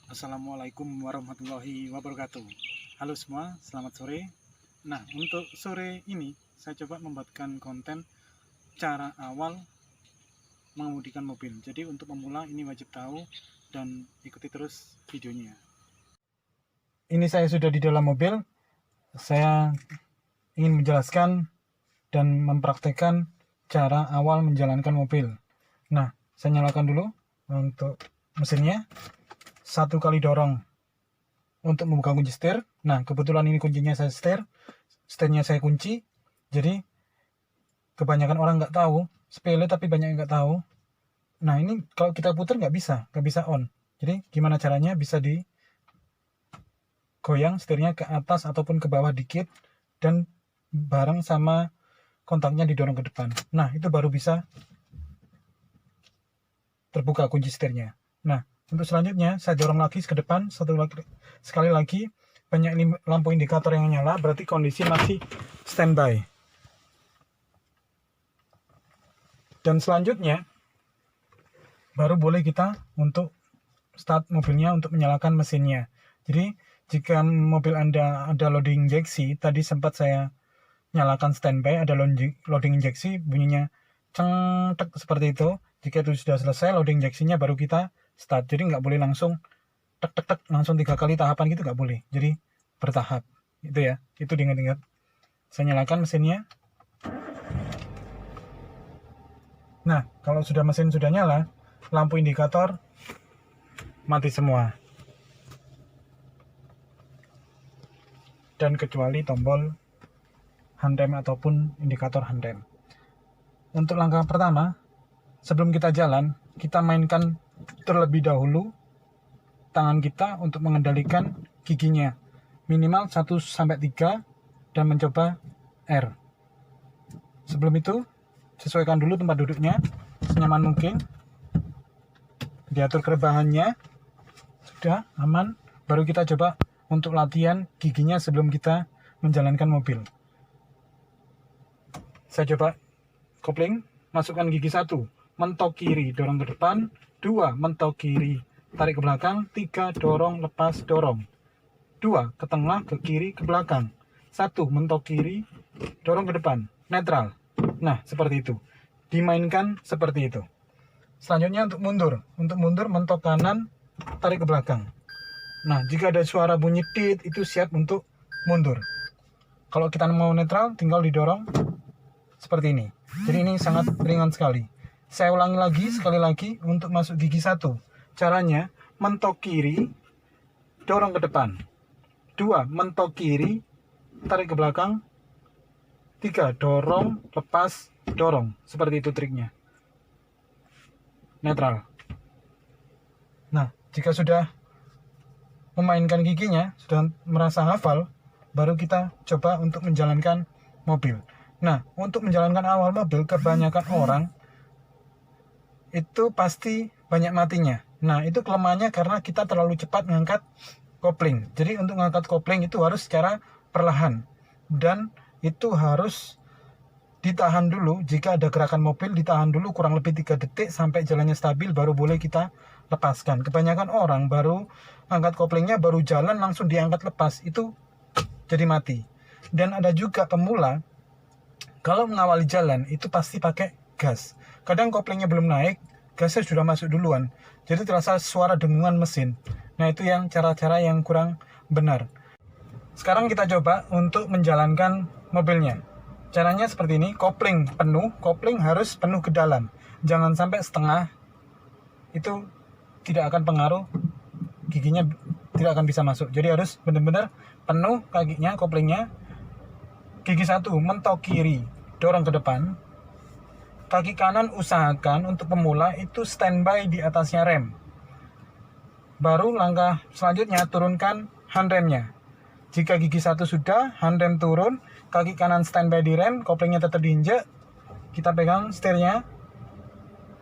Assalamualaikum warahmatullahi wabarakatuh. Halo semua, selamat sore. Nah, untuk sore ini saya coba membuatkan konten cara awal mengemudikan mobil. Jadi untuk pemula ini wajib tahu dan ikuti terus videonya. Ini saya sudah di dalam mobil. Saya ingin menjelaskan dan mempraktekkan cara awal menjalankan mobil. Nah, saya nyalakan dulu untuk mesinnya. 1 kali dorong untuk membuka kunci setir. Nah, kebetulan ini kuncinya saya setirnya saya kunci. Jadi kebanyakan orang nggak tahu, sepele tapi banyak yang nggak tahu. Nah, ini kalau kita putar nggak bisa on. Jadi gimana caranya? Bisa digoyang setirnya ke atas ataupun ke bawah dikit dan bareng sama kontaknya didorong ke depan. Nah, itu baru bisa terbuka kunci setirnya. Nah, untuk selanjutnya saya dorong lagi ke depan sekali lagi. Banyak lampu indikator yang nyala, berarti kondisi masih standby. Dan selanjutnya baru boleh kita untuk start mobilnya untuk menyalakan mesinnya. Jadi jika mobil Anda ada loading injeksi, tadi sempat saya nyalakan standby, ada loading injeksi, bunyinya ceng-tek seperti itu. Jika itu sudah selesai loading injeksinya, baru kita start. Jadi nggak boleh langsung tek langsung 3 kali tahapan gitu, nggak boleh. Jadi bertahap itu ya, itu diingat-ingat. Saya nyalakan mesinnya. Nah, kalau mesin sudah nyala, lampu indikator mati semua, dan kecuali tombol handrem ataupun indikator handrem. Untuk langkah pertama, sebelum kita jalan, kita mainkan terlebih dahulu tangan kita untuk mengendalikan giginya minimal 1-3 dan mencoba R. Sebelum itu sesuaikan dulu tempat duduknya senyaman mungkin, diatur kerebahannya sudah aman, baru kita coba untuk latihan giginya sebelum kita menjalankan mobil. Saya coba kopling, masukkan gigi 1, mentok kiri, dorong ke depan. 2, mentok kiri, tarik ke belakang. 3, dorong, lepas, dorong. 2, ke tengah, ke kiri, ke belakang. 1, mentok kiri, dorong ke depan, netral. Nah, seperti itu. Dimainkan seperti itu. Selanjutnya untuk mundur, mentok kanan, tarik ke belakang. Nah, jika ada suara bunyi tit, itu siap untuk mundur. Kalau kita mau netral, tinggal didorong seperti ini. Jadi ini sangat ringan sekali. Saya ulangi sekali lagi untuk masuk gigi 1. Caranya mentok kiri, dorong ke depan. 2, mentok kiri, tarik ke belakang. 3, dorong, lepas, dorong. Seperti itu triknya. Netral. Nah, jika sudah memainkan giginya, sudah merasa hafal, baru kita coba untuk menjalankan mobil. Nah, untuk menjalankan awal mobil, kebanyakan orang itu pasti banyak matinya. Nah, itu kelemahannya karena kita terlalu cepat mengangkat kopling. Jadi untuk mengangkat kopling itu harus secara perlahan, dan itu harus ditahan dulu. Jika ada gerakan mobil, ditahan dulu kurang lebih 3 detik sampai jalannya stabil, baru boleh kita lepaskan. Kebanyakan orang baru angkat koplingnya, baru jalan langsung diangkat lepas, itu jadi mati. Dan ada juga pemula, kalau mengawali jalan itu pasti pakai gas. Kadang koplingnya belum naik, gasnya sudah masuk duluan. Jadi terasa suara dengungan mesin. Nah, itu yang cara-cara yang kurang benar. Sekarang kita coba untuk menjalankan mobilnya. Caranya seperti ini, kopling penuh, kopling harus penuh ke dalam. Jangan sampai setengah, itu tidak akan pengaruh, giginya tidak akan bisa masuk. Jadi harus benar-benar penuh kakinya, koplingnya. Gigi 1, mentok kiri, dorong ke depan. Kaki kanan usahakan untuk pemula itu standby di atasnya rem. Baru langkah selanjutnya turunkan handremnya. Jika gigi 1 sudah, handrem turun, kaki kanan standby di rem, koplingnya tetap diinjek, kita pegang setirnya.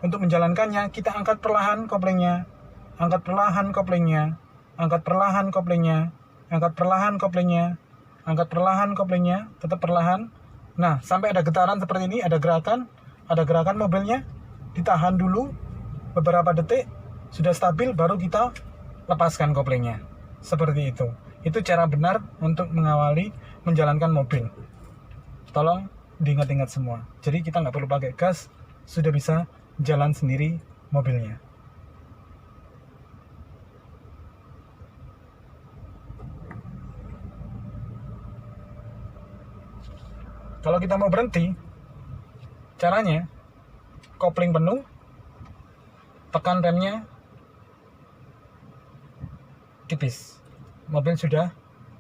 Untuk menjalankannya, kita angkat perlahan koplingnya, angkat perlahan koplingnya, angkat perlahan koplingnya, angkat perlahan koplingnya, angkat perlahan koplingnya, tetap perlahan. Nah, sampai ada getaran seperti ini, ada gerakan mobilnya, ditahan dulu beberapa detik, sudah stabil, baru kita lepaskan koplingnya. Seperti itu. Itu cara benar untuk mengawali menjalankan mobil. Tolong diingat-ingat semua. Jadi kita nggak perlu pakai gas, sudah bisa jalan sendiri mobilnya. Kalau kita mau berhenti, caranya kopling penuh, tekan remnya tipis, mobil sudah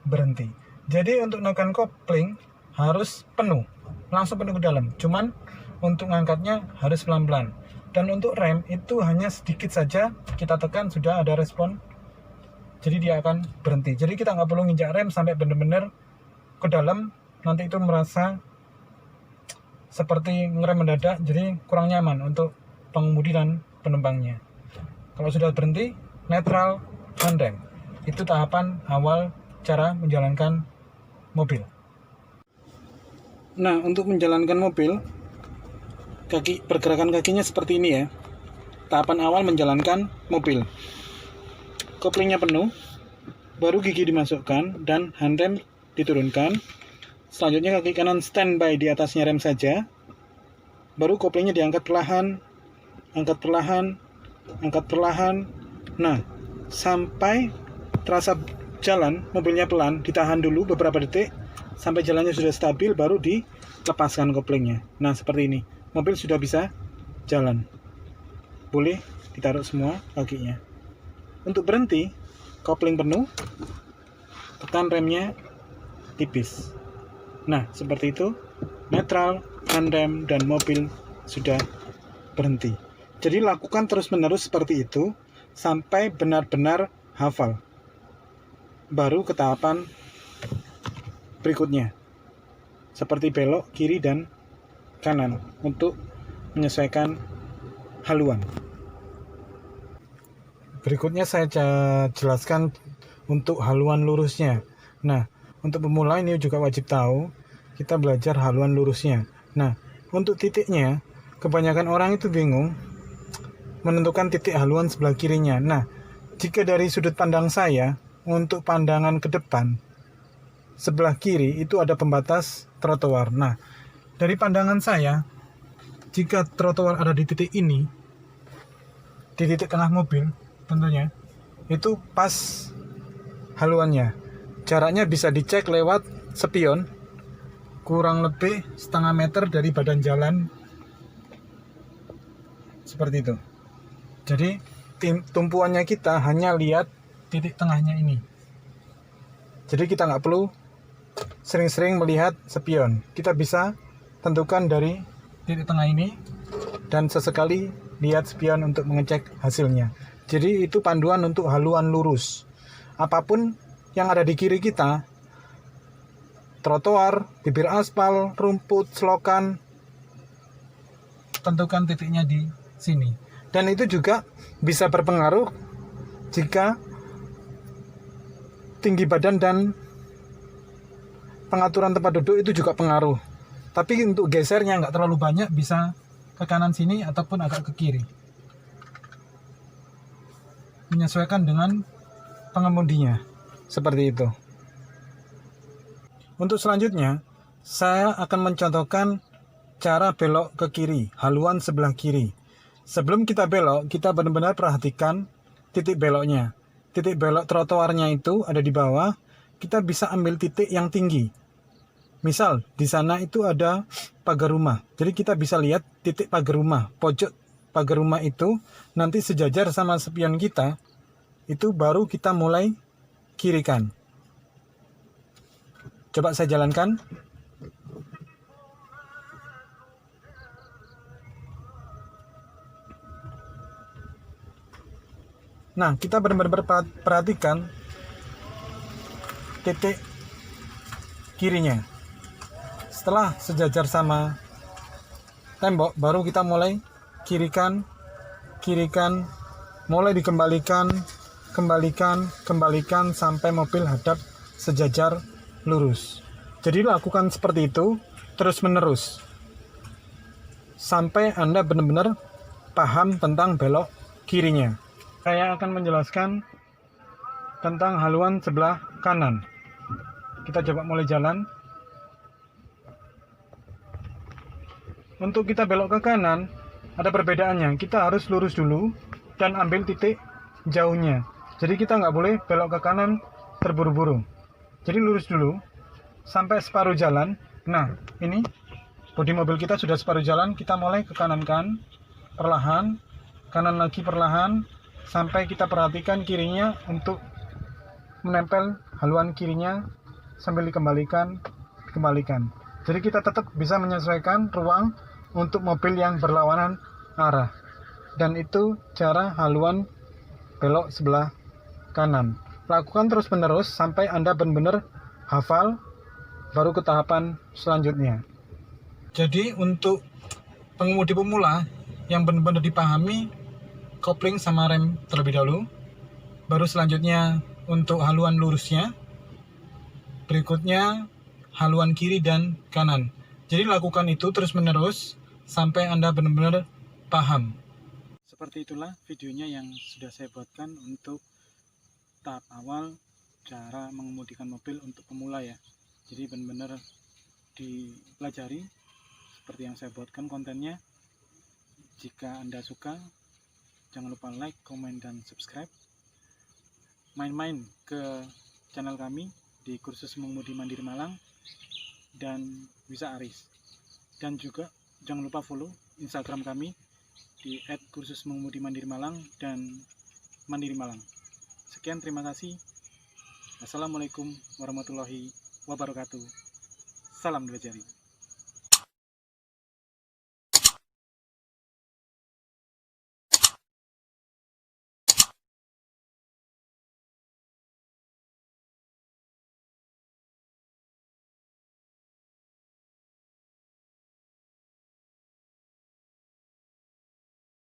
berhenti. Jadi untuk menekan kopling harus penuh, langsung penuh ke dalam. Cuman untuk ngangkatnya harus pelan-pelan. Dan untuk rem itu hanya sedikit saja kita tekan sudah ada respon, jadi dia akan berhenti. Jadi kita nggak perlu nginjak rem sampai benar-benar ke dalam, nanti itu merasa seperti ngerem mendadak, jadi kurang nyaman untuk pengemudi dan penumpangnya. Kalau sudah berhenti, netral, handrem. Itu tahapan awal cara menjalankan mobil. Nah, untuk menjalankan mobil, pergerakan kakinya seperti ini ya. Tahapan awal menjalankan mobil. Koplingnya penuh, baru gigi dimasukkan dan handrem diturunkan. Selanjutnya kaki kanan standby di atasnya rem saja. Baru koplingnya diangkat perlahan, angkat perlahan, angkat perlahan. Nah, sampai terasa jalan, mobilnya pelan, ditahan dulu beberapa detik sampai jalannya sudah stabil, baru dilepaskan koplingnya. Nah, seperti ini. Mobil sudah bisa jalan. Boleh ditaruh semua kakinya. Untuk berhenti, kopling penuh, tekan remnya tipis. Nah, seperti itu, netral, handrem, dan mobil sudah berhenti. Jadi lakukan terus-menerus seperti itu sampai benar-benar hafal. Baru ke tahapan berikutnya, seperti belok kiri dan kanan untuk menyesuaikan haluan. Berikutnya saya jelaskan untuk haluan lurusnya. Nah, untuk pemula ini juga wajib tahu, kita belajar haluan lurusnya. Nah, untuk titiknya, kebanyakan orang itu bingung menentukan titik haluan sebelah kirinya. Nah, jika dari sudut pandang saya, untuk pandangan ke depan, sebelah kiri itu ada pembatas trotoar. Nah, dari pandangan saya, jika trotoar ada di titik ini, di titik tengah mobil, tentunya, itu pas haluannya. Jaraknya bisa dicek lewat spion, kurang lebih setengah meter dari badan jalan, seperti itu. Jadi tumpuannya kita hanya lihat titik tengahnya ini. Jadi kita nggak perlu sering-sering melihat spion. Kita bisa tentukan dari titik tengah ini dan sesekali lihat spion untuk mengecek hasilnya. Jadi itu panduan untuk haluan lurus. Apapun yang ada di kiri kita, trotoar, bibir aspal, rumput, selokan, tentukan titiknya di sini. Dan itu juga bisa berpengaruh jika tinggi badan dan pengaturan tempat duduk itu juga pengaruh. Tapi untuk gesernya nggak terlalu banyak, bisa ke kanan sini ataupun agak ke kiri. Menyesuaikan dengan pengemudinya. Seperti itu. Untuk selanjutnya, saya akan mencontohkan cara belok ke kiri, haluan sebelah kiri. Sebelum kita belok, kita benar-benar perhatikan titik beloknya. Titik belok trotoarnya itu ada di bawah, kita bisa ambil titik yang tinggi. Misal, di sana itu ada pagar rumah. Jadi kita bisa lihat titik pagar rumah, pojok pagar rumah itu nanti sejajar sama spion kita, itu baru kita mulai kirikan. Coba saya jalankan. Nah, kita benar-benar perhatikan titik kirinya. Setelah sejajar sama tembok, baru kita mulai kirikan, mulai dikembalikan, kembalikan sampai mobil hadap sejajar lurus. Jadi lakukan seperti itu terus-menerus sampai Anda benar-benar paham tentang belok kirinya. Saya akan menjelaskan tentang haluan sebelah kanan. Kita coba mulai jalan. Untuk kita belok ke kanan, ada perbedaannya. Kita harus lurus dulu dan ambil titik jauhnya. Jadi kita nggak boleh belok ke kanan terburu-buru. Jadi lurus dulu sampai separuh jalan. Nah, ini bodi mobil kita sudah separuh jalan. Kita mulai ke kanan kan, perlahan, kanan lagi perlahan, sampai kita perhatikan kirinya untuk menempel haluan kirinya sambil dikembalikan. Jadi kita tetap bisa menyesuaikan ruang untuk mobil yang berlawanan arah. Dan itu cara haluan belok sebelah kanan. Lakukan terus menerus sampai Anda benar-benar hafal, baru ke tahapan selanjutnya. Jadi untuk pengemudi pemula yang benar-benar dipahami kopling sama rem terlebih dahulu, baru selanjutnya untuk haluan lurusnya, berikutnya haluan kiri dan kanan. Jadi lakukan itu terus menerus sampai Anda benar-benar paham. Seperti itulah videonya yang sudah saya buatkan untuk tahap awal cara mengemudikan mobil untuk pemula ya. Jadi benar-benar dipelajari seperti yang saya buatkan kontennya. Jika Anda suka, jangan lupa like, komen, dan subscribe. Main-main ke channel kami di Kursus Mengemudi Mandiri Malang dan Bisa Aris. Dan juga jangan lupa follow Instagram kami di @kursusmengemudimandirmalang dan Mandiri Malang. Sekian, terima kasih. Assalamualaikum warahmatullahi wabarakatuh. Salam dua jari.